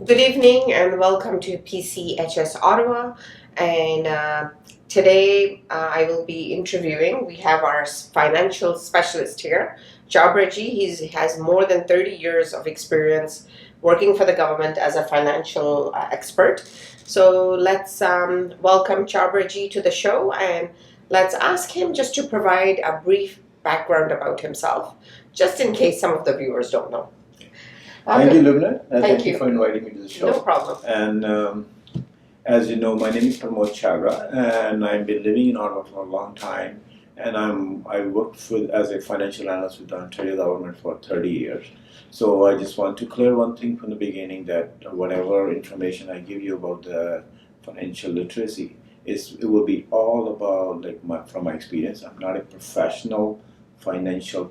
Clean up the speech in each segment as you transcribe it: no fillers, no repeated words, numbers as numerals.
Good evening and welcome to PCHS Ottawa. And today I will be interviewing. We have our financial specialist here, Chhabra ji. He has more than 30 years of experience working for the government as a financial expert. So let's welcome Chhabra ji to the show, and let's ask him just to provide a brief background about himself, just in case some of the viewers don't know. Thank you, Lubna. Thank you for inviting me to the show. No problem. And as you know, my name is Parmod Chhabra, and I've been living in Ottawa for a long time. And I worked as a financial analyst with the Ontario government for 30 years. So I just want to clear one thing from the beginning, that whatever information I give you about the financial literacy, it will be all about from my experience. I'm not a professional financial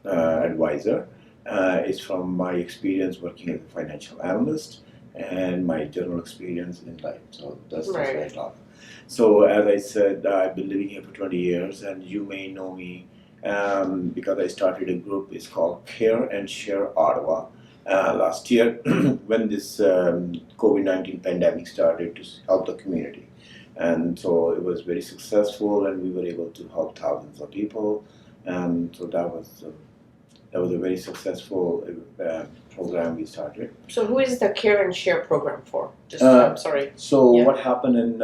advisor. It's from my experience working as a financial analyst and my general experience in life. So that's what I talk. So as I said, I've been living here for 20 years, and you may know me because I started a group. It's called Care and Share Ottawa last year when this COVID-19 pandemic started, to help the community. And so it was very successful, and we were able to help thousands of people. And so that was a very successful program we started. So who is the Care and Share program for? I'm sorry. So what happened in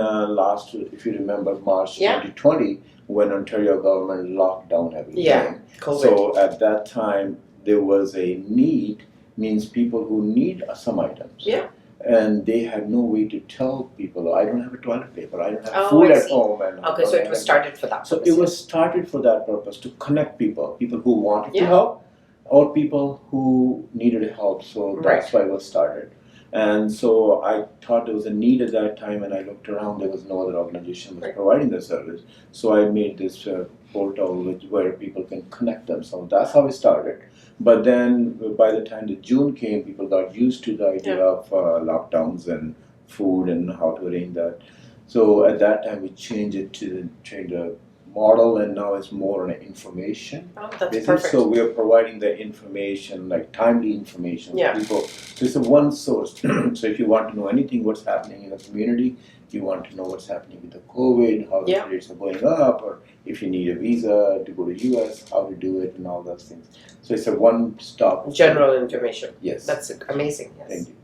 if you remember, March 2020, when Ontario government locked down everything. Yeah, COVID. So at that time, there was a need, means people who need some items. Yeah. And they had no way to tell people, I don't have a toilet paper, I don't have food at home. Okay, so it was started for that. So it was started for that purpose, to connect people who wanted to help, or people who needed help. So that's why it was started. And so I thought there was a need at that time, and I looked around, there was no other organization that was providing the service. So I made this portal where people can connect themselves. That's how it started. But then by the time the June came, people got used to the idea of lockdowns and food and how to arrange that. So at that time we changed it to the model, and now it's more on information. Oh, that's perfect. So we are providing the information, like timely information for people. So it's a one source. So if you want to know anything, what's happening in the community, you want to know what's happening with the COVID, how the rates are going up, or if you need a visa to go to US, how to do it, and all those things. So it's a one-stop. General information. Yes. That's amazing. Yes. Thank you.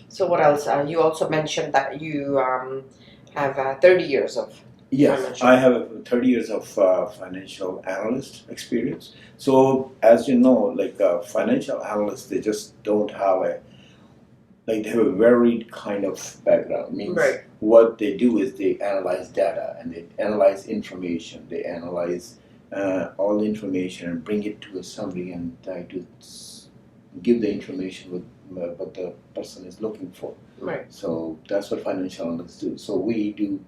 So what else? You also mentioned that you have 30 years of Yes, I have 30 years of financial analyst experience. So as you know, financial analysts, they just don't have they have a varied kind of background. Means what they do is they analyze data, and they analyze information. They analyze all the information and bring it to a summary and try to give the information with what the person is looking for. Right. So that's what financial analysts do. So we do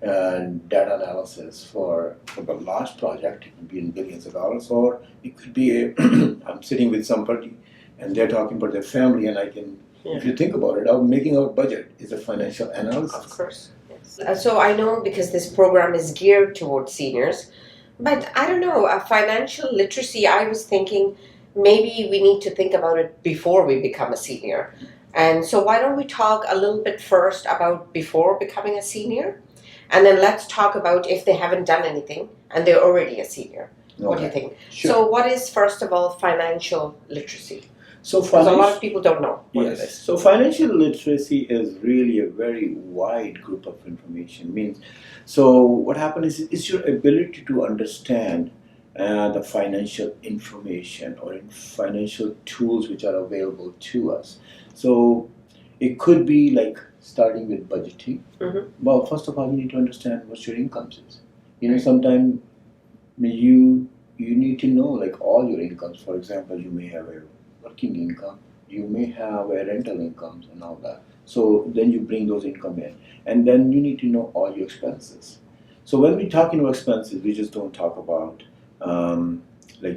data analysis for a large project. It could be in billions of dollars, or it could be I'm sitting with somebody and they're talking about their family, and I can, if you think about it, making our budget is a financial analysis. Of course. Yes. So I know, because this program is geared towards seniors, but I don't know, financial literacy, I was thinking maybe we need to think about it before we become a senior. And so why don't we talk a little bit first about before becoming a senior? And then let's talk about if they haven't done anything and they're already a senior. Okay. What do you think? Sure. So what is, first of all, financial literacy? So because a lot of people don't know what it is. So financial literacy is really a very wide group of information. So what happens is it's your ability to understand the financial information or financial tools which are available to us. So it could be like starting with budgeting. Well, first of all, you need to understand what your incomes is. Sometimes you need to know all your incomes. For example, you may have a working income, you may have a rental incomes and all that. So then you bring those income in, and then you need to know all your expenses. So when we talk about expenses, we just don't talk about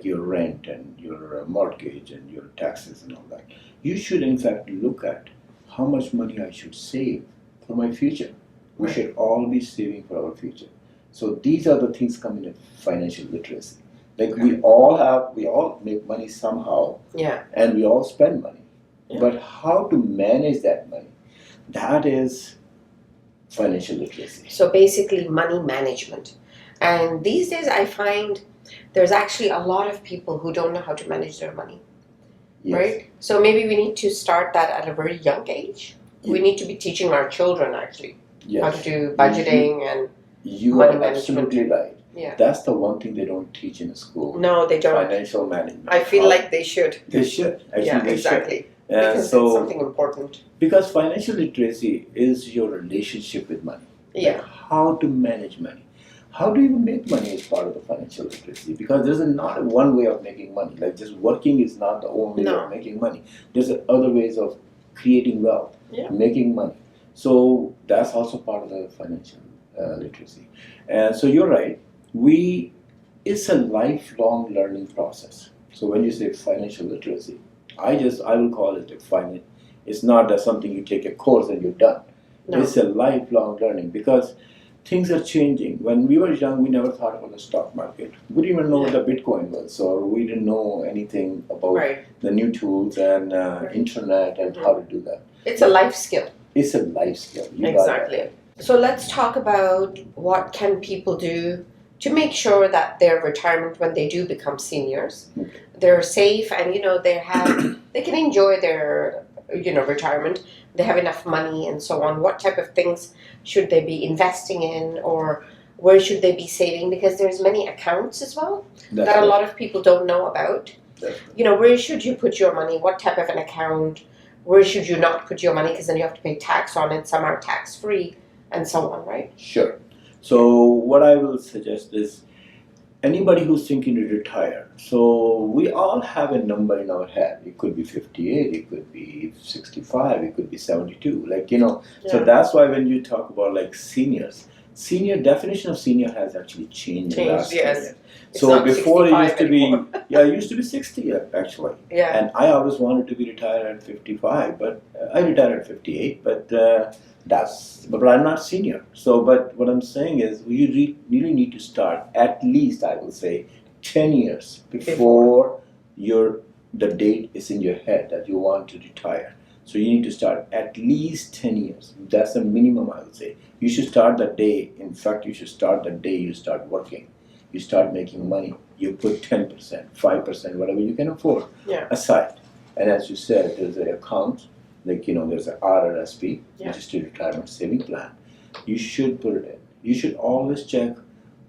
your rent and your mortgage and your taxes and all that. You should in fact look at how much money I should save for my future. We should all be saving for our future. So these are the things coming in financial literacy. We all make money somehow, and we all spend money. Yeah. But how to manage that money, that is financial literacy. So basically, money management. And these days, I find there's actually a lot of people who don't know how to manage their money, Yes. right? So maybe we need to start that at a very young age. We need to be teaching our children actually how to Yes. do budgeting and You money are management. absolutely right. Yeah. That's the one thing they don't teach in school. No, they don't. Financial management. I feel How- like they should. They should. Actually, Yeah, they exactly. should. Because it's So, something important. because financial literacy is your relationship with money. Yeah. Like how to manage money. How do you make money is part of the financial literacy? Because there's not one way of making money. Like just working is not the only way No. of making money. There's other ways of creating wealth, Yeah. making money. So that's also part of the financial literacy. And so you're right. It's a lifelong learning process. So when you say financial literacy, I will call it finance. It's not that something you take a course and you're done. No. It's a lifelong learning because things are changing. When we were young, we never thought about the stock market. We didn't even know what the Bitcoin was, or we didn't know anything about Right. the new tools and internet and how to do that. It's a life skill. It's a life skill. You got Exactly. that. So let's talk about what can people do to make sure that their retirement, when they do become seniors, Okay. they're safe and they can enjoy their retirement. They have enough money and so on. What type of things should they be investing in, or where should they be saving? Because there's many accounts as well That's that a right. lot of people don't know about. That's right. Where should you put your money? What type of an account? Where should you not put your money? Because then you have to pay tax on it. Some are tax free and so on, right? Sure. So what I will suggest is anybody who's thinking to retire. So we all have a number in our head. It could be 58, it could be 65, it could be 72. So that's why when you talk about like seniors, definition of senior has actually changed in the last 10 yes. years. It's So not before it 65 used to be, anymore. it used to be 60 actually. Yeah. And I always wanted to be retired at 55, but I retired at 58, but I'm not senior. So, but what I'm saying is we really need to start at least, I will say, 10 years before the date is in your head that you want to retire. So you need to start at least 10 years. That's the minimum, I would say. You should start the day. In fact, you should start the day you start working. You start making money. You put 10%, 5%, whatever you can afford aside. And as you said, there's an account, there's an RRSP, Registered Retirement Saving Plan. You should put it in. You should always check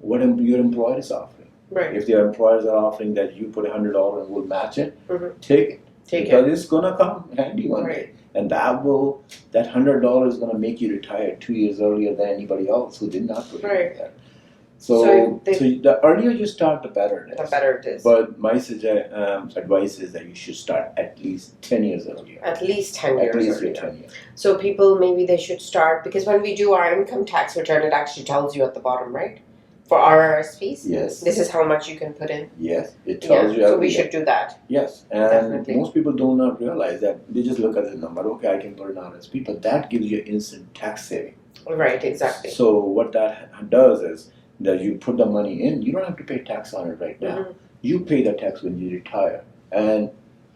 what your employer is offering. Right. If their employers are offering that you put $100 and we'll match it, Mhm. take it. Take Because it's gonna come handy one Right. day. And that $100 is gonna make you retire 2 years earlier than anybody else who did not put it Right. in there. So So the earlier you start, the better it is. The better it is. But my advice is that you should start at least 10 years earlier. At least 10 At years least earlier. 10 years. So people, maybe they should start, because when we do our income tax return, it actually tells you at the bottom, right? For RRSPs, Yes. this is how much you can put in. Yes, it tells you So we every should do that. Yes, and Definitely. most people do not realize that. They just look at the number. Okay, I can put an RSP, but that gives you instant tax saving. Right, exactly. So what that does is that you put the money in. You don't have to pay tax on it right now. Mhm. You pay the tax when you retire, and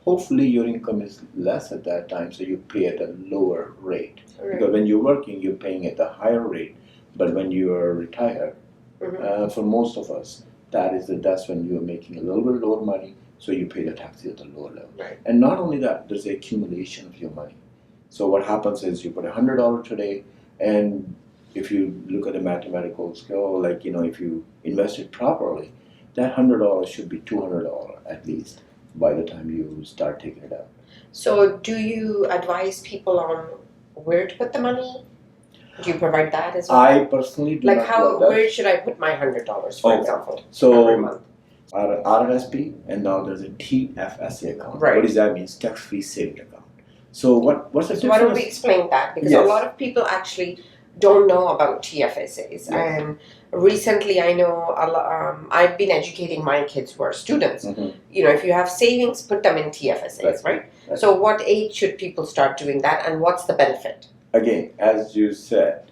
hopefully your income is less at that time, so you pay at a lower rate. Right. Because when you're working, you're paying at the higher rate, but when you are retired, Mhm. for most of us, that's when you're making a little bit lower money, so you pay the taxes at the lower level. Right. And not only that, there's the accumulation of your money. So what happens is you put $100 today, and if you look at the mathematical scale, if you invest it properly, that $100 should be $200 at least by the time you start taking it out. So do you advise people on where to put the money? Do you provide that as well? I personally do not do that. Where should I put my $100, for Okay. example, every So month? RRSP, and now there's a TFSA account. Right. What does that mean? Tax-free saving account. So what's the So difference? why don't we explain that? Because Yes. a lot of people actually don't know about TFSAs. Yes. And recently, I know I've been educating my kids who are students. Mhm. If you have savings, put them in TFSAs, right? Right. So what age should people start doing that, and what's the benefit? Again, as you said,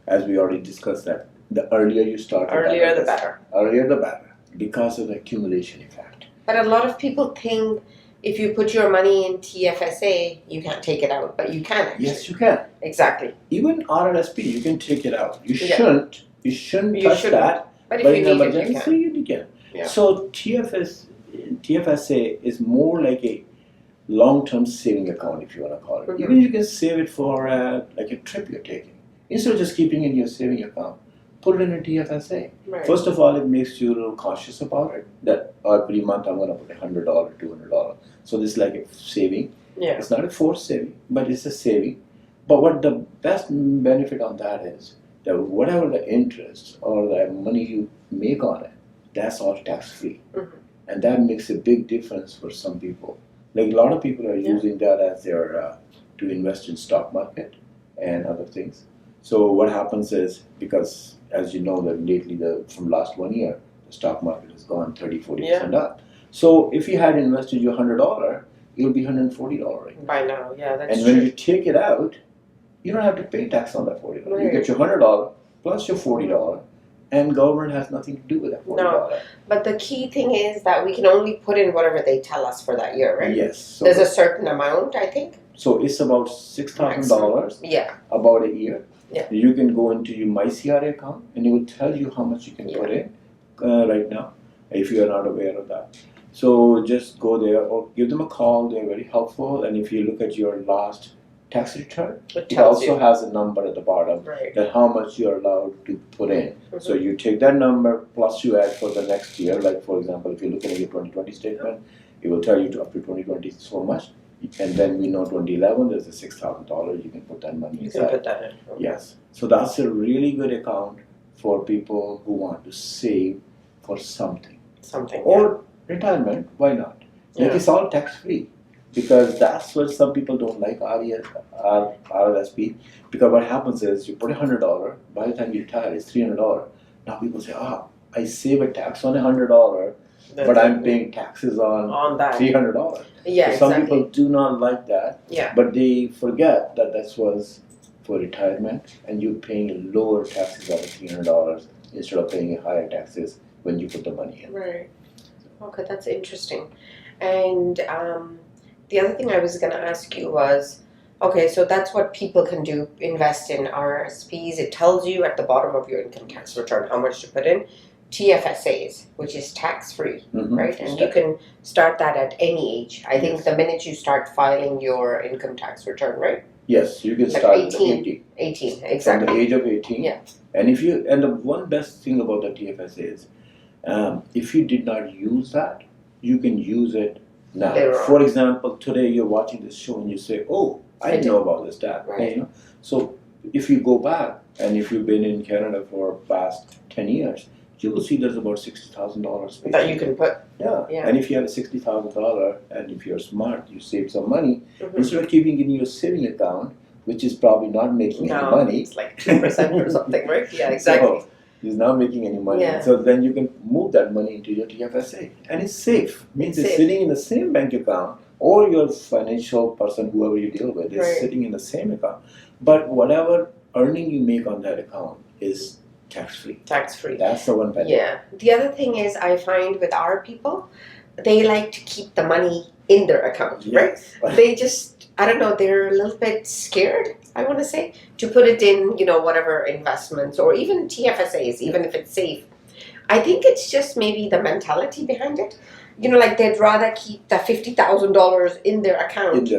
as we already discussed that, the earlier you start, Earlier the it is. better. Earlier the better, because of the accumulation effect. But a lot of people think if you put your money in TFSA, you can't take it out, but you can actually. Yes, you can. Exactly. Even RRSP, you can take it out. You Yeah. shouldn't You touch shouldn't. that. But if But you in need it, you emergency, can. you can. Yeah. So TFSA is more like a long-term saving account, if you want to call it. Mhm. Even you can save it for like a trip you're taking. Instead of just keeping it in your saving account, put it in a TFSA. Right. First of all, it makes you a little cautious about it. That every month I'm going to put $100, $200. So this is like a saving. Yeah. It's not a forced saving, but it's a saving. But what the best benefit on that is that whatever the interest or the money you make on it, that's all tax free. Mm-hmm. And that makes a big difference for some people. Like a lot of people are using that as their to invest in stock market and other things. So what happens is, because as you know that lately from last 1 year, the stock market has gone 30-40% up. So if you had invested your $100, it'll be $140 right now. By now, yeah, that's And true. when you take it out, you don't have to pay tax on that $40. Right. You get your $100 plus your $40, and government has nothing to do with that $40. No. But the key thing is that we can only put in whatever they tell us for that year, right? Yes. So there's a certain amount, I think. So it's about $6,000 Yeah. about a year. Yeah. You can go into your MyCRA account and it will tell you how much you can put in right now, if you are not aware of that. So just go there or give them a call. They're very helpful. And if you look at your last tax return, it also has a number at the bottom that how much you're allowed to put in. Mm-hmm. So you take that number plus you add for the next year. Like for example, if you're looking at your 2020 statement, it will tell you to up to 2020 so much. And then we know 2011 there's a $6,000 you can put that money inside. You can put that in. Okay. Yes. So that's a really good account for people who want to save for something. Or retirement, why not? Like it's all tax free. Because that's what some people don't like RRSP. Because what happens is you put $100, by the time you retire it's $300. Now people say, I save a tax on $100, but I'm paying taxes on that $300. Yeah, so some people do not like that. Yeah. But they forget that this was for retirement and you're paying lower taxes on the $300 instead of paying higher taxes when you put the money in. Right. Okay, that's interesting. And the other thing I was going to ask you was, okay, so that's what people can do, invest in RRSPs. It tells you at the bottom of your income tax return how much to put in. TFSAs, which is tax-free, right? And you can start that at any age. I think the minute you start filing your income tax return, right? Yes, you can start at 18, exactly. From the age of 18. Yeah. And the one best thing about the TFSA is, if you did not use that, you can use it now. For example, today you're watching this show and you say, I didn't know about this, Dad. Right. You know? So if you go back and if you've been in Canada for past 10 years, you will see there's about $60,000 that you can put. Yeah. And if you have a $60,000 and if you're smart, you save some money, instead of keeping it in your saving account, which is probably not making any money. It's like 2% or something, right? Yeah, exactly. So it's not making any money. Yeah. So then you can move that money into your TFSA. And it's safe. Means it's sitting in the same bank account, or your financial person, whoever you deal with, is sitting in the same account. But whatever earning you make on that account is tax-free. Tax-free. That's the one benefit. Yeah. The other thing is I find with our people, they like to keep the money in their account, right? They just, I don't know, they're a little bit scared, I want to say, to put it in, whatever investments or even TFSAs, even if it's safe. I think it's just maybe the mentality behind it. Like they'd rather keep the $50,000 in their account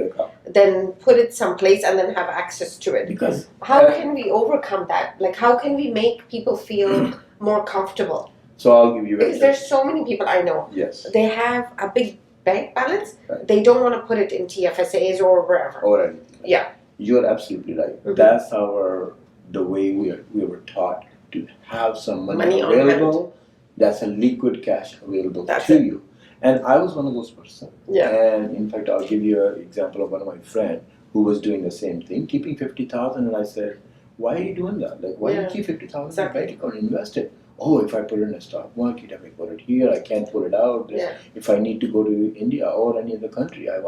than put it someplace and then have access to it. Because how can we overcome that? Like, how can we make people feel more comfortable? So I'll give you because there's so many people I know. Yes. They have a big bank balance. Right. They don't want to put it in TFSAs or wherever. Or anything. Yeah. You're absolutely right. That's the way we were taught to have some money available. That's a liquid cash available to you. And I was one of those persons. Yeah. And in fact, I'll give you an example of one of my friends who was doing the same thing, keeping $50,000. And I said, why are you doing that? Like, why do you keep $50,000 in the bank account and invest it? If I put it in a stock market, if I put it here, I can't pull it out. If I need to go to India or any other country, I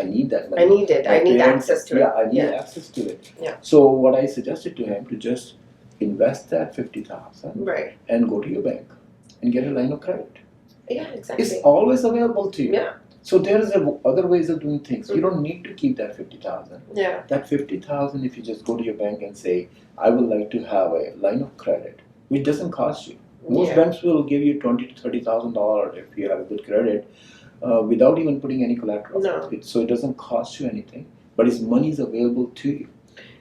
need that money. I need it. I need access to it. Yeah, I need access to it. Yeah. So what I suggested to him to just invest that $50,000 and go to your bank and get a line of credit. Yeah, exactly. It's always available to you. Yeah. So there's other ways of doing things. You don't need to keep that 50,000. Yeah. That 50,000, if you just go to your bank and say, I would like to have a line of credit, which doesn't cost you. Most banks will give you $20,000 to $30,000 if you have a good credit, without even putting any collateral. No. So it doesn't cost you anything, but its money is available to you.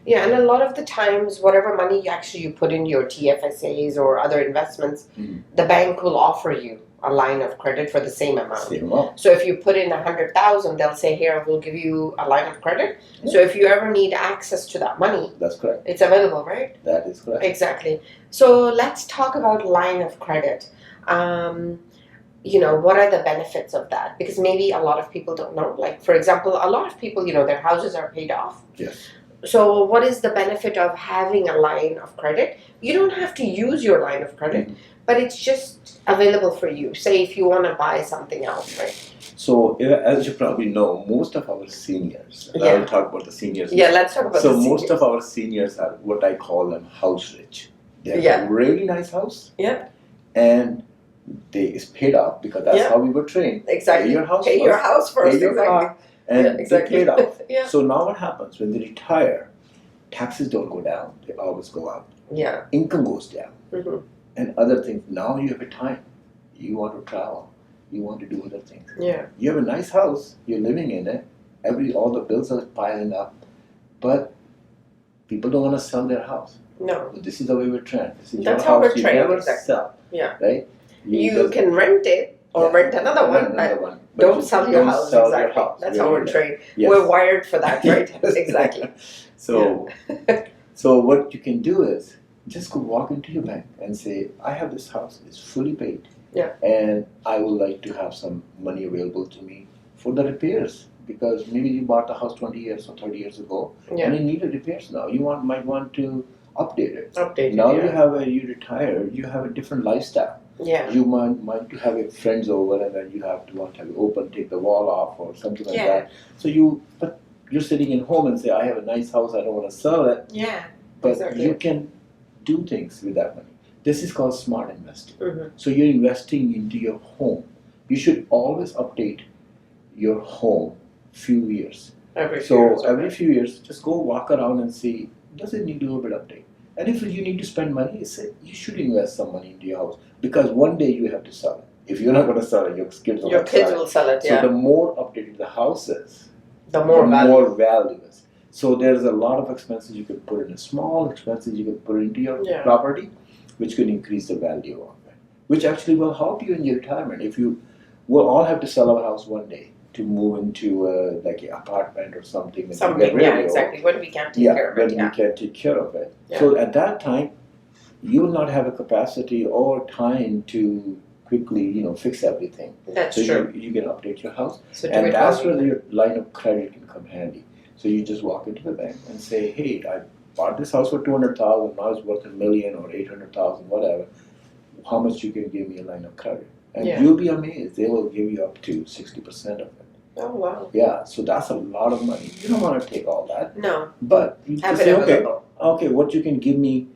Yeah, and a lot of the times, whatever money you put in your TFSAs or other investments, the bank will offer you a line of credit for the same amount. Same amount. So if you put in 100,000, they'll say, "Here, we'll give you a line of credit." Yeah. So if you ever need access to that money, that's correct. It's available, right? That is correct. Exactly. So let's talk about line of credit. What are the benefits of that? Because maybe a lot of people don't know. Like, for example, a lot of people, their houses are paid off. Yes. So what is the benefit of having a line of credit? You don't have to use your line of credit, but it's just available for you. Say if you want to buy something else, right? So as you probably know, most of our seniors, and I will talk about the seniors. Yeah, let's talk about the seniors. So most of our seniors are what I call them house rich. They have a really nice house. Yeah. And it's paid off because that's how we were trained. Exactly. Pay your house first. Your house first. Pay your car. And exactly. they paid off. Yeah. So now what happens when they retire? Taxes don't go down; they always go up. Yeah. Income goes down, and other things. Now you have a time. You want to travel. You want to do other things. Yeah. You have a nice house. You're living in it. All the bills are piling up, but people don't want to sell their house. No. So this is the way we're trained. This is That's your how house. we're trained. You never exactly. sell. Yeah. Right. You can rent it. Or rent another one, but don't sell your house. Exactly. That's how we're trained. Yes. We're wired for that, right? Exactly. So, so what you can do is just go walk into your bank and say, I have this house, it's fully paid. Yeah. And I would like to have some money available to me for the repairs. Because maybe you bought the house 20 years or 30 years ago, and it needed repairs now. You might want to update it. Now you retire, you have a different lifestyle. Yeah. You might to have friends over and then you want to have it open, take the wall off or something like that. So but you're sitting in home and say, I have a nice house, I don't want to sell it. Yeah. But you can do things with that money. This is called smart investing. So you're investing into your home. You should always update your home few years. Every few years, just go walk around and see, does it need a little bit of update? And if you need to spend money, you should invest some money into your house because one day you have to sell it. If you're not going to sell it, your kids will sell it. So the more updated the house is, the more value is. So there's a lot of expenses you can put in, small expenses you can put into your property, which can increase the value of it, which actually will help you in your retirement. We'll all have to sell our house one day to move into like an apartment or something. Exactly. When we can't take care of it. When we can't take care of it. Yeah. So at that time, you will not have a capacity or time to quickly, fix everything. That's true. You can update your house, and that's where your line of credit can come handy. So you just walk into the bank and say, "Hey, I bought this house for $200,000. Now it's worth $1 million or $800,000, whatever. How much you can give me a line of credit?" And you'll be amazed. They will give you up to 60% of it. Oh, wow. Yeah, so that's a lot of money. You don't want to take all that. No. But you can say, okay, what you can give me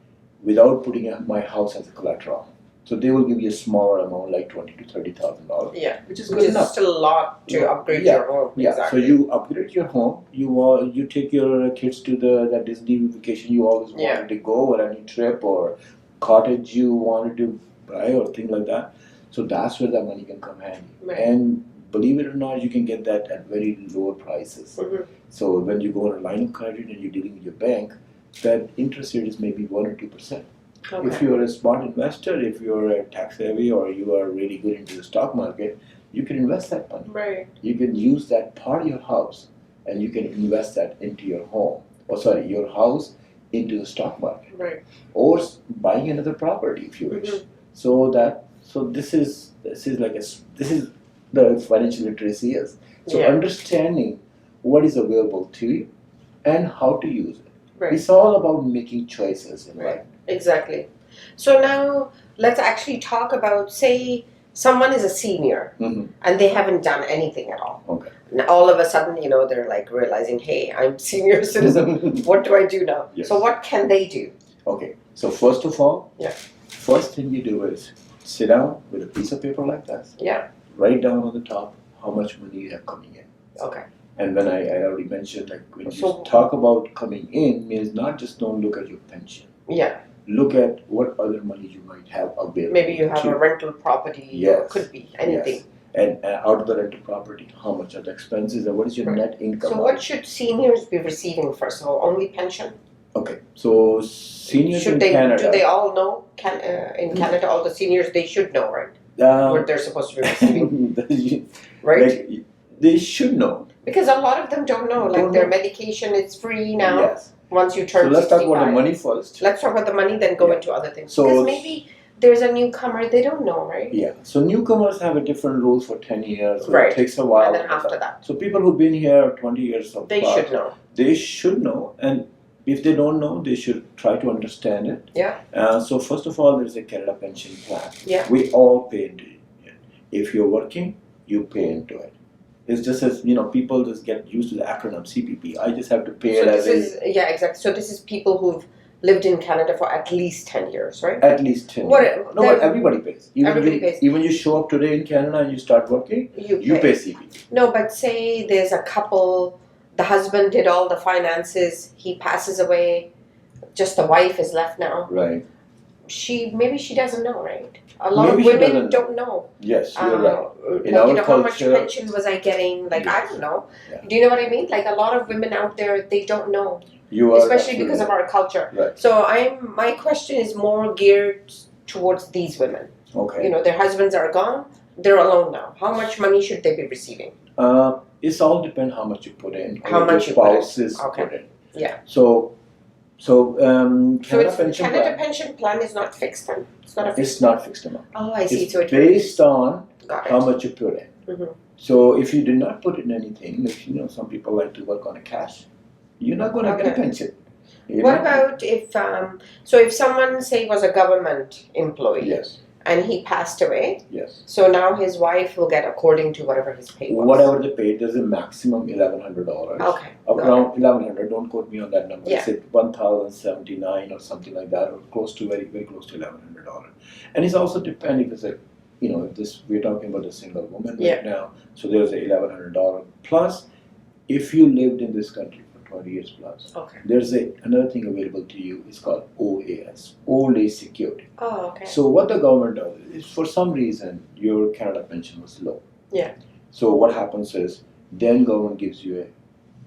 without putting my house as a collateral. So they will give you a smaller amount, like $20,000 to $30,000. Yeah, which is good enough. Still a lot to upgrade your home. Yeah, exactly. So you upgrade your home. You take your kids to that Disney vacation you always wanted to go, or any trip or cottage you wanted to buy, or thing like that. So that's where that money can come handy. Right. And believe it or not, you can get that at very lower prices. So when you go on a line of credit and you're dealing with your bank, that interest rate is maybe 1 or 2%. Okay. If you're a smart investor, if you're a tax savvy, or you are really good into the stock market, you can invest that money. Right. You can use that part of your house and you can invest that into your home. Your house into the stock market. Right. Or buying another property if you wish. So this is the financial literacy is. So understanding what is available to you and how to use it. Right. It's all about making choices in life. Exactly. So now let's actually talk about, say, someone is a senior and they haven't done anything at all. Okay. And all of a sudden, they're like realizing, hey, I'm senior citizen. What do I do now? Yes. So what can they do? Okay. So first of all, first thing you do is sit down with a piece of paper like this. Yeah. Write down on the top how much money you have coming in. Okay. And when I already mentioned, like when So- you talk about coming in, means not just don't look at your pension. Yeah. Look at what other money you might have available. Maybe you have to a rental property. Yes. Or could be anything. Yes. And out of the rental property, how much are the expenses and what is your Right. net income? So what should seniors be receiving first of all? Only pension? Okay, so seniors Should in they? Canada. Do they all know? In Canada, all the seniors they should know, right? What they're supposed to be receiving, right? Like, they should know. Because a lot of them don't know. Like Don't their know. medication is free now. Yes. Once you So turn let's talk 65. about the money first. Let's talk about the money, then go Yeah. into other things. So- Because maybe there's a newcomer, they don't know, right? Yeah. So newcomers have a different rules for 10 years. So Right. It takes a while. And then after that, So people who've been here 20 years or they plus, should know. they should know, and if they don't know, they should try to understand it. Yeah. So first of all, there's a Canada pension plan. Yeah. We all pay into it. If you're working, you pay into it. It's just as people just get used to the acronym CPP. I just have to pay So it as this is exactly. So this is people who've lived in Canada for at least 10 years, right? at least 10. What- years. No, but everybody pays. Everybody pays. Even you show up today in Canada and you start working, you pay CPP. No, but say there's a couple, the husband did all the finances, he passes away, just the wife is left now. Right. Maybe she doesn't know, right? A lot Maybe of she women doesn't don't know. Yes, you're right. In Like, our how much culture- pension was I getting? Like, I Yes. don't know. Yeah. Do you know what I mean? Like, a lot of women out there, they don't know, You are especially because of absolutely our culture. right. So my question is more geared towards these women. Okay. Their husbands are gone, they're alone now. How much money should they be receiving? It's all depend how much you put in. How or much your you put in. spouses Okay. put in. Yeah. So So Canada it's pension Canada plan, pension plan is not fixed then? It's not a fixed. it's not fixed amount. Oh, I see. It's So it based on got how it. much you put in. Mhm. So if you did not put in anything, like some people like to work on a cash, you're not going to get a Okay. pension. You What know? about if if someone say was a government employee Yes, and he passed away, yes. so now his wife will get according to whatever his pay was. Whatever they pay, there's a maximum $1,100. Okay. Around 1,100. Don't quote me on that number. Yeah. It's at 1,079 or something like that, or close to very close to $1,100. And it's also depending. It's like if this we're talking about a single woman Yeah. right now, so there's a $1,100 plus. If you lived in this country for 20 years plus, Okay. there's another thing available to you. It's called OAS, Old Age Security. Oh, okay. So what the government does is, for some reason, your Canada pension was low. Yeah. So what happens is, then government gives you a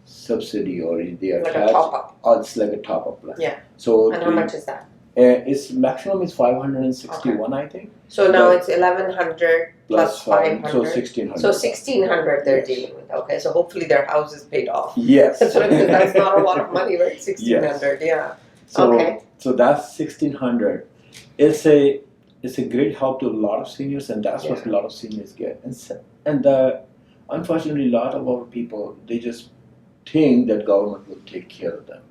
subsidy, or they are Like a attached. top up. Or it's like a top up plan. Yeah. So And how much is that? Its maximum is 561, I think. So now But- it's 1,100 plus 500. so 1,600. So 1,600 they're Yes. dealing with. Okay, so hopefully their house is paid off. Yes. That's not a lot of money, right? 1,600, yeah. So, Okay. So that's 1,600. It's a great help to a lot of seniors, and that's what a lot of seniors get. And unfortunately, a lot of our people, they just think that government will take care of them.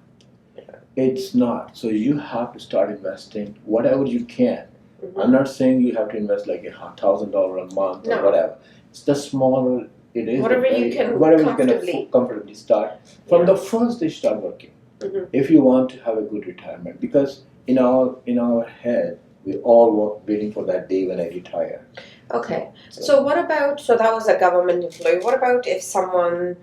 It's not. So you have to start investing whatever you can. Mhm. I'm not saying you have to invest like $1,000 a month No. or whatever. It's the smaller it is. Whatever the you can whatever comfortably. you can comfortably start. From the first day, start working. Mhm. If you want to have a good retirement, because in our head, we all work waiting for that day when I retire. Okay. So what about, so that was a government employee. What about if someone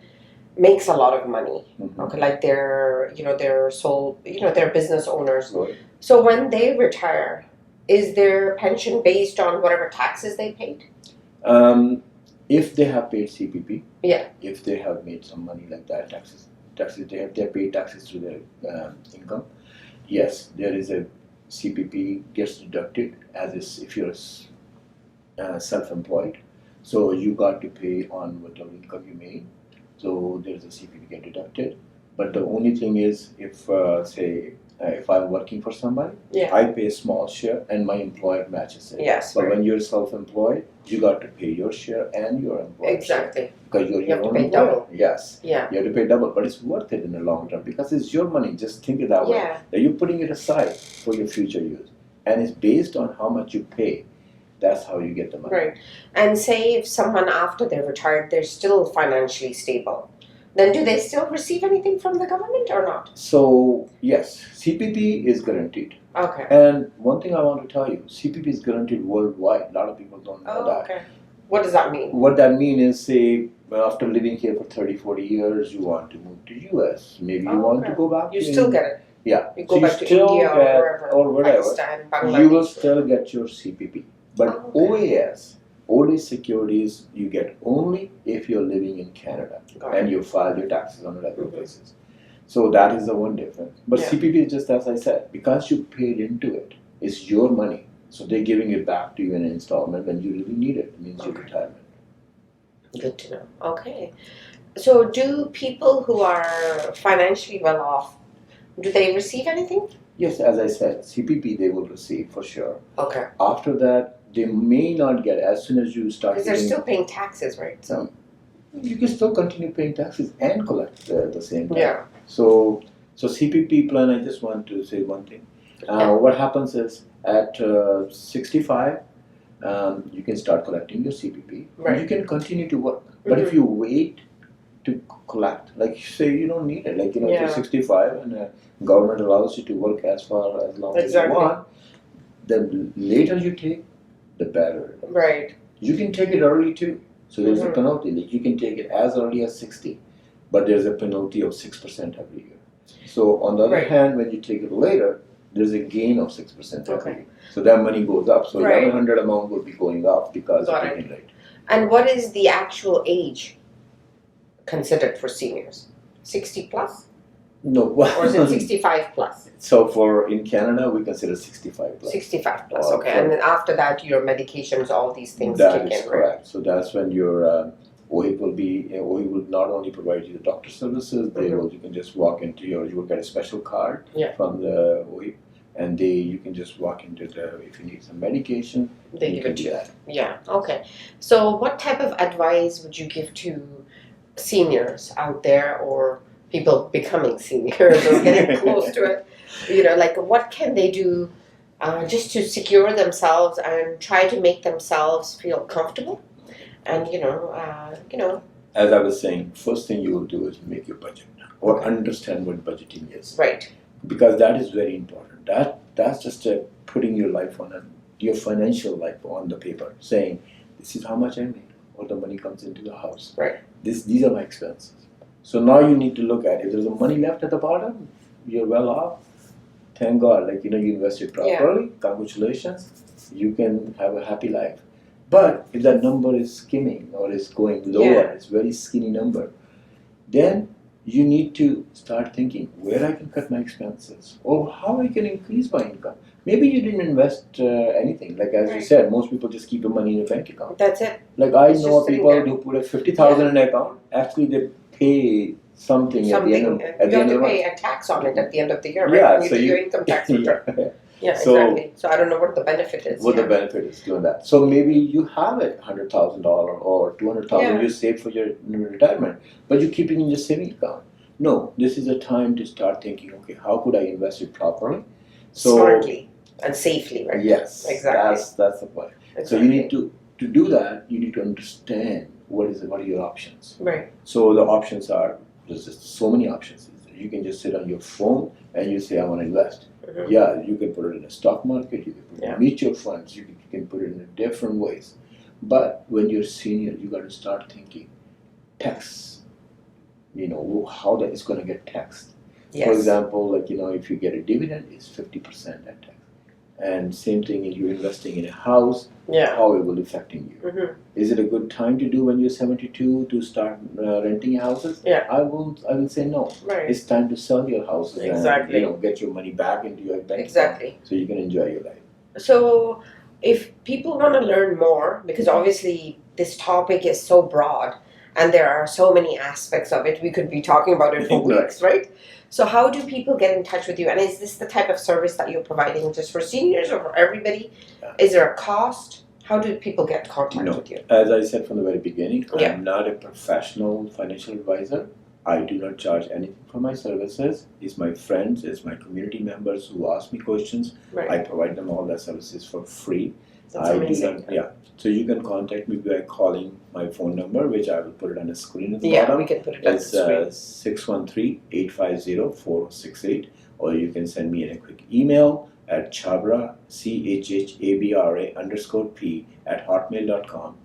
makes a lot of money? Mhm. Okay, like they're sole, they're business owners. Right. So when they retire, is their pension based on whatever taxes they paid? If they have paid CPP, Yeah. if they have made some money like that, taxes they have paid taxes to their income, yes, there is a CPP gets deducted if you're self-employed. So you got to pay on whatever income you made. So there's a CPP get deducted. But the only thing is, if if I'm working for somebody, Yeah. I pay a small share and my employer matches it. Yes. But right. when you're self-employed, you got to pay your share and your employer's share. Exactly. Because you're You your have to own pay employer. double. Yes. Yeah. You have to pay double, but it's worth it in the long term because it's your money. Just think it that way. Yeah. That you're putting it aside for your future use. And it's based on how much you pay. That's how you get the money. Right. And say if someone after they're retired, they're still financially stable, then do they still receive anything from the government or not? So, yes, CPP is guaranteed. Okay. And one thing I want to tell you, CPP is guaranteed worldwide. A lot of people don't know Oh, that. okay. What does that mean? What that means is, say, after living here for 30, 40 years, you want to move to US. Maybe you want to go back You to still get it. Yeah. You go back to India or wherever, or whatever. Pakistan, Bangladesh. You will still get your CPP. But OAS, Old Age Securities, you get only if you're living in Canada and you file your taxes on a regular basis. So that is the one difference. But CPP is just as I said, because you paid into it, it's your money. So they're giving it back to you in an installment when you really need it. It means your retirement. Good to know. Okay. So do people who are financially well off, do they receive anything? Yes, as I said, CPP they will receive for sure. Okay. After that, they may not get as soon as you start. Because they're still paying taxes, right? So you can still continue paying taxes and collect at the same time. Yeah. So CPP plan. I just want to say one thing. What happens is at 65, you can start collecting your CPP. Right. You can continue to work, but if you wait to collect, like say you don't need it, like if you're 65 and government allows you to work as long as you want, the later you take, the better. Right. You can take it early too. So there's a penalty. Like you can take it as early as 60, but there's a penalty of 6% every year. So on the other hand, when you take it later, there's a gain of 6% every year. So that money goes up. So 1,100 amount will be going up because you're taking late. And what is the actual age considered for seniors? 60 plus? No. Or is it 65 plus? So in Canada, we consider 65 plus. 65 plus, okay. And then after that, your medications, all these things kick in, right? That is correct. So that's when your OHIP will not only provide you the doctor services, you can just walk into you will get a special card from the OHIP, and you can just walk into if you need some medication, they give it to you. Yeah, okay. So what type of advice would you give to seniors out there, or people becoming seniors or getting close to it? Like what can they do just to secure themselves and try to make themselves feel comfortable? And as I was saying, first thing you will do is make your budget or understand what budgeting is. Right. Because that is very important. That's just putting your life your financial life on the paper, saying this is how much I make, or the money comes into the house. Right. These are my expenses. So now you need to look at if there's money left at the bottom, you're well off. Thank God, you invested properly. Congratulations, you can have a happy life. But if that number is skimming or is going lower, it's a very skinny number, then you need to start thinking where I can cut my expenses or how I can increase my income. Maybe you didn't invest anything. Like as you said, most people just keep the money in a bank account. That's it. Like I know people who put 50,000 in an account. Actually, they pay something at the end of the month. You have to pay a tax on it at the end of the year, right? Yeah, you do your income tax return. Yeah, so, exactly. So I don't know what the benefit is. What the benefit is doing that. So maybe you have $100,000 or $200,000 you save for your retirement, but you keep it in your saving account. No, this is a time to start thinking, okay, how could I invest it properly? Smartly and safely, right? Yes, exactly. That's the point. Exactly. So you need to do that, you need to understand what are your options. Right. So the options there's just so many options. You can just sit on your phone and you say, I want to invest. Yeah, you can put it in the stock market, you can put it in mutual funds, you can put it in different ways. But when you're senior, you got to start thinking tax, how that is going to get taxed. Yes. For example, if you get a dividend, it's 50% at tax. And same thing if you're investing in a house, how it will affecting you. Is it a good time to do when you're 72 to start renting houses? I will say no. Right. It's time to sell your houses and get your money back into your bank account so you can enjoy your life. So if people want to learn more, because obviously this topic is so broad and there are so many aspects of it, we could be talking about it for weeks, right? So how do people get in touch with you? And is this the type of service that you're providing just for seniors or for everybody? Is there a cost? How do people get in contact with you? As I said from the very beginning, I'm not a professional financial advisor. I do not charge anything for my services. It's my friends, it's my community members who ask me questions. Right. I provide them all their services for free. That's amazing. So you can contact me by calling my phone number, which I will put it on the screen at the Yeah, bottom. we can put it on the screen. 613-850-4668, or you can send me a quick email at Chhabra, CHHABRA _P @hotmail.com.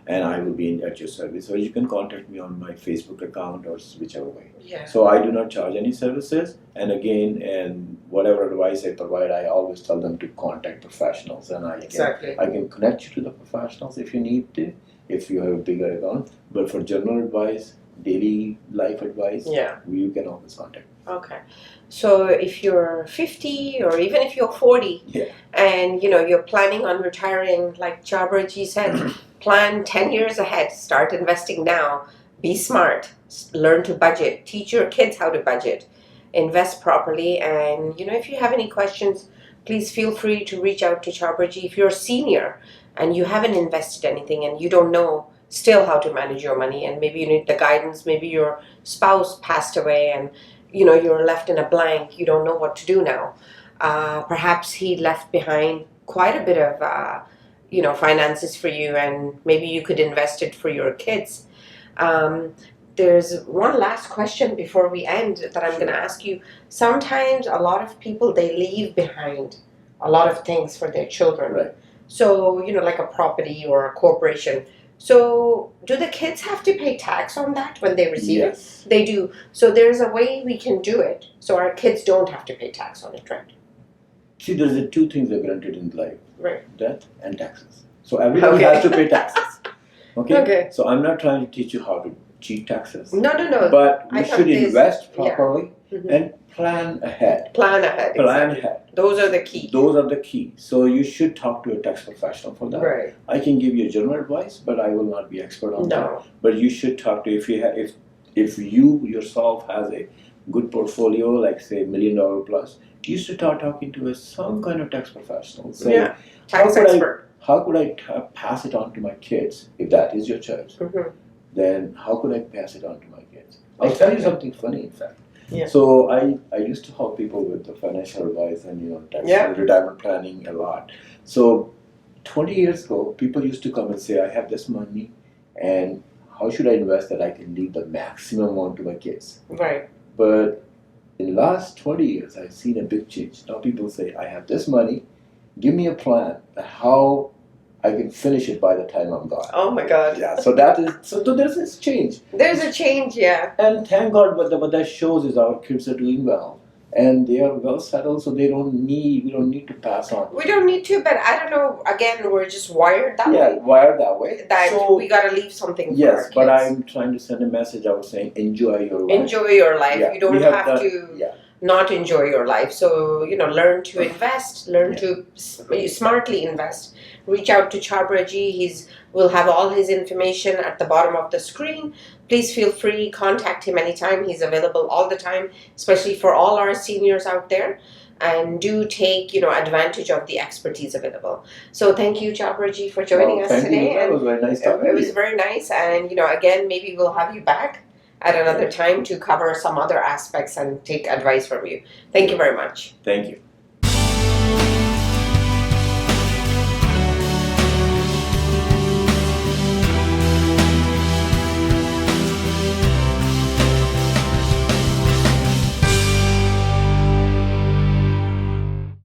and I will be at your service. Or you can contact me on my Facebook account or whichever way. Yeah. So I do not charge any services. And again, and whatever advice I provide, I always tell them to contact professionals, and I can connect you to the professionals if you need to, if you have a bigger account. But for general advice, daily life advice, you can always contact me. Okay. So if you're 50 or even if you're 40 and you're planning on retiring, like Chhabra ji said, plan 10 years ahead, start investing now, be smart, learn to budget, teach your kids how to budget, invest properly, and if you have any questions, please feel free to reach out to Chhabra ji. If you're a senior and you haven't invested anything and you don't know still how to manage your money, and maybe you need the guidance, maybe your spouse passed away and you're left in a blank, you don't know what to do now. Perhaps he left behind quite a bit of finances for you, and maybe you could invest it for your kids. There's one last question before we end that I'm going to ask you. Sometimes a lot of people, they leave behind a lot of things for their children. Right. So, like a property or a corporation. So, do the kids have to pay tax on that when they receive it? They do. So, there's a way we can do it so our kids don't have to pay tax on it, right? See, there's the two things that are granted in life. Right. Death and taxes. So, everybody has to pay taxes. Okay? Okay. So, I'm not trying to teach you how to cheat taxes. No. But you should invest properly Mm-hmm. and plan ahead. Plan ahead. Plan exactly. ahead. Those are the key. Those are the key. So you should talk to a tax professional for that. Right. I can give you general advice, but I will not be expert on that. No. But you should talk to if you yourself has a good portfolio, like say $1 million plus, you should start talking to some kind of tax professional. Say, tax expert. How could I pass it on to my kids if that is your choice? Mm-hmm. Then how could I pass it on to my kids? I'll tell you something funny, in fact. Yeah. So I used to help people with the financial advice and tax and retirement planning a lot. So 20 years ago, people used to come and say, I have this money, and how should I invest that I can leave the maximum amount to my kids? Right. But in the last 20 years, I've seen a big change. Now people say, I have this money, give me a plan how I can finish it by the time I'm gone. Oh my God. Yeah, so there's this change. There's a change, yeah. And thank God, what that shows is our kids are doing well, and they are well settled, so we don't need to pass on. We don't need to, but I don't know. Again, we're just wired that way. Yeah, wired that way. That we gotta leave something. Yes, for our kids. but I'm trying to send a message. I was saying, enjoy your life. Enjoy your life. Yeah, you don't have to not enjoy your life. So learn to invest. Learn to smartly invest. Reach out to Chhabra ji. We'll have all his information at the bottom of the screen. Please feel free, contact him anytime. He's available all the time, especially for all our seniors out there. And do take advantage of the expertise available. So thank you, Chhabra ji, for joining us today. That was very nice talking to you. It was very nice, and again, maybe we'll have you back at another time to cover some other aspects and take advice from you. Thank you very much. Thank you.